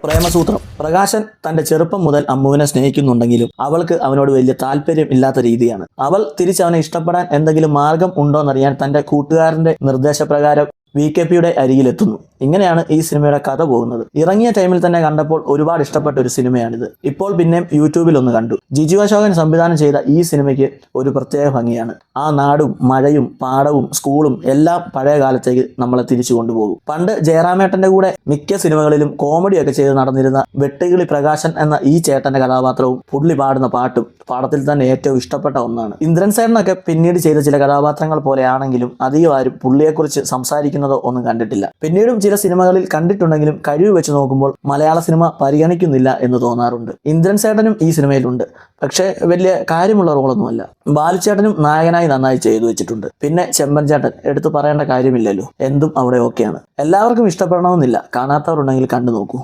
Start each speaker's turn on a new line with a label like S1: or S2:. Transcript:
S1: പ്രേമസൂത്രം. പ്രകാശൻ തന്റെ ചെറുപ്പം മുതൽ അമ്മുവിനെ സ്നേഹിക്കുന്നുണ്ടെങ്കിലും അവൾക്ക് അവനോട് വലിയ താല്പര്യം ഇല്ലാത്ത രീതിയാണ്. അവൾ തിരിച്ചവനെ ഇഷ്ടപ്പെടാൻ എന്തെങ്കിലും മാർഗം ഉണ്ടോയെന്നറിയാൻ തന്റെ കൂട്ടുകാരന്റെ നിർദ്ദേശപ്രകാരം VKPയുടെ അരികിലെത്തുന്നു. ഇങ്ങനെയാണ് ഈ സിനിമയുടെ കഥ പോകുന്നത്. ഇറങ്ങിയ ടൈമിൽ തന്നെ കണ്ടപ്പോൾ ഒരുപാട് ഇഷ്ടപ്പെട്ട ഒരു സിനിമയാണിത്. ഇപ്പോൾ പിന്നെയും യൂട്യൂബിൽ ഒന്ന് കണ്ടു. ജിജു അശോകൻ സംവിധാനം ചെയ്ത ഈ സിനിമയ്ക്ക് ഒരു പ്രത്യേക ഭംഗിയാണ്. ആ നാടും മഴയും പാടവും സ്കൂളും എല്ലാം പഴയ കാലത്തേക്ക് നമ്മളെ തിരിച്ചു കൊണ്ടുപോകും. പണ്ട് ജയറാമേട്ടന്റെ കൂടെ മിക്ക സിനിമകളിലും കോമഡിയൊക്കെ ചെയ്ത് നടന്നിരുന്ന വെട്ടുകിളി പ്രകാശൻ എന്ന ഈ ചേട്ടന്റെ കഥാപാത്രവും പുള്ളി പാടുന്ന പാട്ടും പാടത്തിൽ തന്നെ ഏറ്റവും ഇഷ്ടപ്പെട്ട ഒന്നാണ്. ഇന്ദ്രൻ സേനൊക്കെ പിന്നീട് ചെയ്ത ചില കഥാപാത്രങ്ങൾ പോലെയാണെങ്കിലും അധികം ആരും പുള്ളിയെക്കുറിച്ച് സംസാരിക്കുന്നതോ ഒന്നും കണ്ടിട്ടില്ല. പിന്നീടും ചില സിനിമകളിൽ കണ്ടിട്ടുണ്ടെങ്കിലും കഴിവ് വെച്ച് നോക്കുമ്പോൾ മലയാള സിനിമ പരിഗണിക്കുന്നില്ല എന്ന് തോന്നാറുണ്ട്. ഇന്ദ്രൻ സേട്ടനും ഈ സിനിമയിലുണ്ട്, പക്ഷേ വലിയ കാര്യമുള്ള റോളൊന്നുമല്ല. ബാലുചേട്ടനും നായകനായി നന്നായി ചെയ്തു വെച്ചിട്ടുണ്ട്. പിന്നെ ചെമ്പൻ ചേട്ടൻ എടുത്തു പറയേണ്ട കാര്യമില്ലല്ലോ, എന്തും അവിടെ ഓക്കെയാണ്. എല്ലാവർക്കും ഇഷ്ടപ്പെടണമെന്നില്ല, കാണാത്തവരുണ്ടെങ്കിൽ കണ്ടു നോക്കൂ.